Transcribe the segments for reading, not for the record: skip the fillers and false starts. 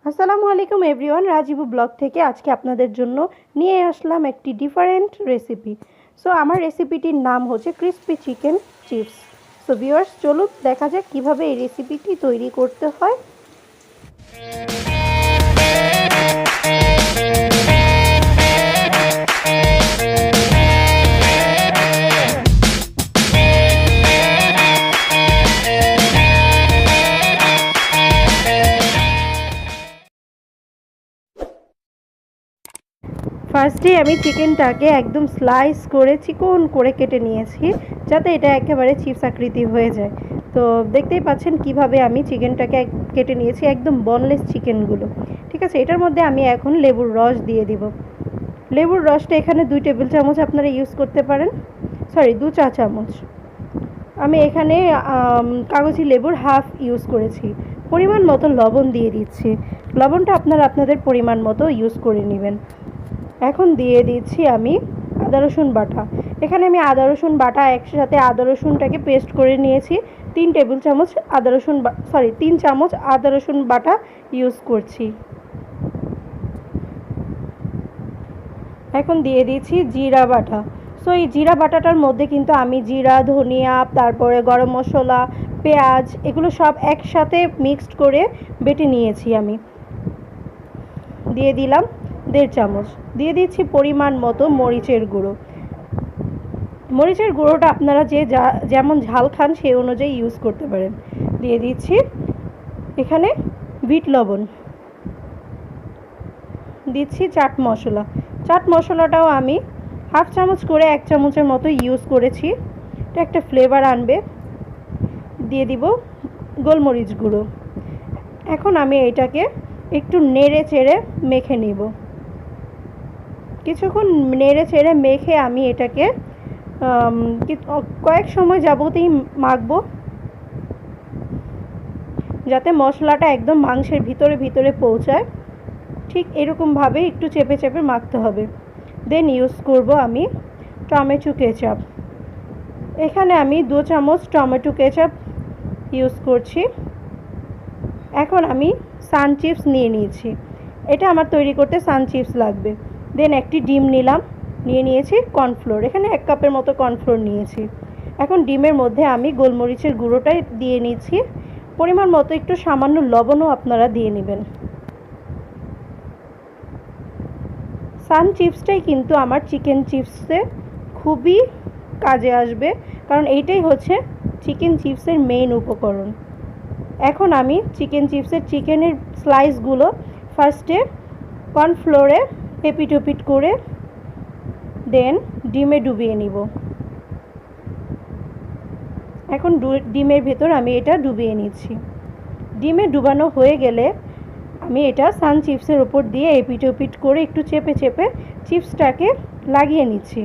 আসসালামু আলাইকুম everyone, রাজীবু blog থেকে আজকে আপনাদের জন্য নিয়ে আসলাম একটি ডিফারেন্ট রেসিপি। সো আমার রেসিপিটির নাম হচ্ছে crispy chicken chips. So viewers, চলুন দেখা যাক কীভাবে এই রেসিপিটি তৈরি করতে হয়। ফার্স্টে আমি চিকেনটাকে একদম স্লাইস করে চিকন করে কেটে নিয়েছি, যাতে এটা একেবারে চিপস আকৃতি হয়ে যায়। তো দেখতেই পাচ্ছেন কিভাবে আমি চিকেনটাকে কেটে নিয়েছি, একদম বনলেস চিকেনগুলো। ঠিক আছে, এটার মধ্যে আমি এখন লেবুর রস দিয়ে দিব। লেবুর রসটা এখানে 2 টেবিল চামচ আপনারা ইউজ করতে পারেন, 2 চা চামচ। আমি এখানে কাগজি লেবুর হাফ ইউজ করেছি। পরিমাণ মতো লবণ দিয়ে দিচ্ছি। লবণটা আপনারা আপনাদের পরিমাণ মতো ইউজ করে নেবেন। এখন দিয়ে দিচ্ছি আমি আদা রসুন বাটা। এখানে আমি আদা রসুন বাটা একসাথে আদা রসুনটাকে পেস্ট করে নিয়েছি। 3 টেবিল চামচ আদা রসুন 3 চামচ আদা রসুন বাটা ইউজ করছি। এখন দিয়ে দিচ্ছি জিরা বাটা। সো এই জিরা বাটাটার মধ্যে কিন্তু আমি জিরা, ধনিয়া, তারপরে গরম মশলা, পেঁয়াজ এগুলো সব একসাথে মিক্সড করে বেটে নিয়েছি আমি। দিয়ে দিলাম 1.5 চামচ। দিয়ে দিচ্ছি পরিমাণ মতো মরিচের গুঁড়ো। মরিচের গুঁড়োটা আপনারা যেমন ঝাল খান সেই অনুযায়ী ইউজ করতে পারেন। দিয়ে দিচ্ছি এখানে বিট লবণ। দিচ্ছি চাট মশলা। চাট মশলাটাও আমি হাফ চামচ করে 1 চামচের মতো ইউজ করেছি, এটা একটা ফ্লেভার আনবে। দিয়ে দিব গোলমরিচ গুঁড়ো। এখন আমি এটাকে একটু নেড়ে চেড়ে মেখে নিব। কিছুক্ষণ নেড়ে চেড়ে মেখে আমি এটাকে কয়েক সময় যাবতই মাখবো, যাতে মশলাটা একদম মাংসের ভিতরে ভিতরে পৌঁছায়। ঠিক এরকমভাবে একটু চেপে চেপে মাখতে হবে। দেন ইউজ করব আমি টমেটো কেচাপ। এখানে আমি 2 চামচ টমেটো কেচাপ ইউজ করছি। এখন আমি সান চিপস নিয়ে নিয়েছি। এটা আমার তৈরি করতে সান চিপস লাগবে। দেন একটি ডিম নিয়েছি কর্নফ্লোর। এখানে 1 কাপের মতো কর্নফ্লোর নিয়েছি। এখন ডিমের মধ্যে আমি গোলমরিচের গুঁড়োটাই দিয়ে নিচ্ছি। পরিমাণ মতো একটু সামান্য লবণও আপনারা দিয়ে নেবেন। সান চিপসটাই কিন্তু আমার চিকেন চিপসে খুবই কাজে আসবে, কারণ এইটাই হচ্ছে চিকেন চিপসের মেইন উপকরণ। এখন আমি চিকেনের স্লাইসগুলো ফার্স্টে কর্নফ্লোরে এপিট ওপিট করে দেন ডিমে ডুবিয়ে নিব। এখন ডিমের ভেতর আমি এটা ডুবিয়ে নিচ্ছি। ডিমে ডুবানো হয়ে গেলে আমি এটা সান চিপসের ওপর দিয়ে এপিট ওপিট করে একটু চেপে চেপে চিপসটাকে লাগিয়ে নিচ্ছি।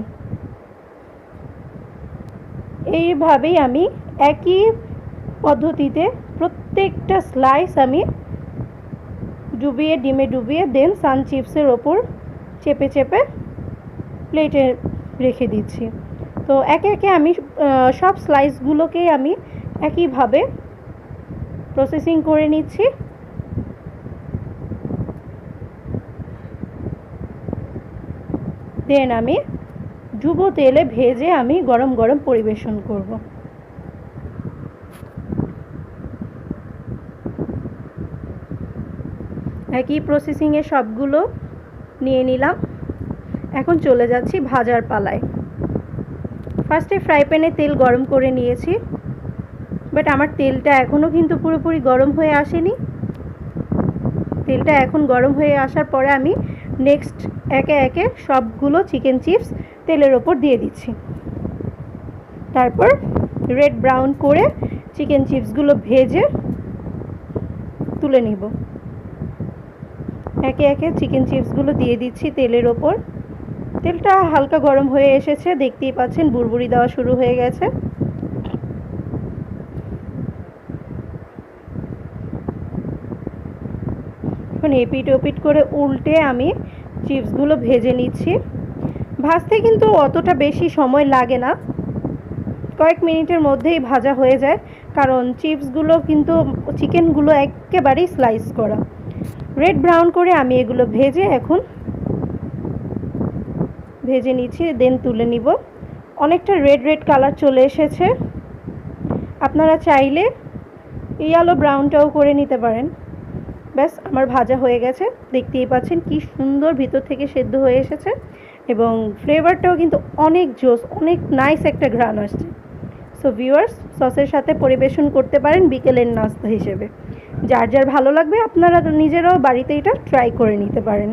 এইভাবেই আমি একই পদ্ধতিতে প্রত্যেকটা স্লাইস আমি ডিমে ডুবিয়ে দেন সান চিপসের ওপর চেপে চেপে প্লেটে রেখে দিচ্ছি। তো একে একে আমি সব স্লাইসগুলোকেই আমি একইভাবে প্রসেসিং করে নিচ্ছি। দেন আমি ডুবো তেলে ভেজে আমি গরম গরম পরিবেশন করব। একই প্রসেসিংয়ে সবগুলো নিয়ে নিলাম। এখন চলে যাচ্ছি ভাজার পালায়। ফার্স্টে ফ্রাই প্যানে তেল গরম করে নিয়েছি, বাট আমার তেলটা এখনও কিন্তু পুরোপুরি গরম হয়ে আসেনি। তেলটা এখন গরম হয়ে আসার পরে আমি নেক্সট একে একে সবগুলো চিকেন চিপস তেলের ওপর দিয়ে দিচ্ছি। তারপর রেড ব্রাউন করে চিকেন চিপসগুলো ভেজে তুলে নিব। একে একে চিকেন চিপসগুলো দিয়ে দিচ্ছি তেলের ওপর। তেলটা হালকা গরম হয়ে এসেছে, দেখতেই পাচ্ছেন বুড়বুড়ি দেওয়া শুরু হয়ে গেছে। এখন এপিট ওপিট করে উল্টে আমি চিপসগুলো ভেজে নিচ্ছি। ভাজতে কিন্তু অতটা বেশি সময় লাগে না, কয়েক মিনিটের মধ্যেই ভাজা হয়ে যায়, কারণ চিপসগুলো কিন্তু চিকেনগুলো একেবারেই স্লাইস করা। রেড ব্রাউন করে আমি এগুলো এখন ভেজে নিচ্ছি, দেন তুলে নিব। অনেকটা রেড রেড কালার চলে এসেছে। আপনারা চাইলে ইয়েলো ব্রাউনটাও করে নিতে পারেন। ব্যাস আমার ভাজা হয়ে গেছে, দেখতেই পাচ্ছেন কি সুন্দর ভিতর থেকে সেদ্ধ হয়ে এসেছে এবং ফ্লেভারটাও কিন্তু অনেক জোস, অনেক নাইস একটা ঘ্রাণ আসছে। সো ভিউয়ার্স, সসের সাথে পরিবেশন করতে পারেন বিকেলের নাস্তা হিসেবে। যার যার ভালো লাগবে আপনারা নিজেরাও বাড়িতে এটা ট্রাই করে নিতে পারেন।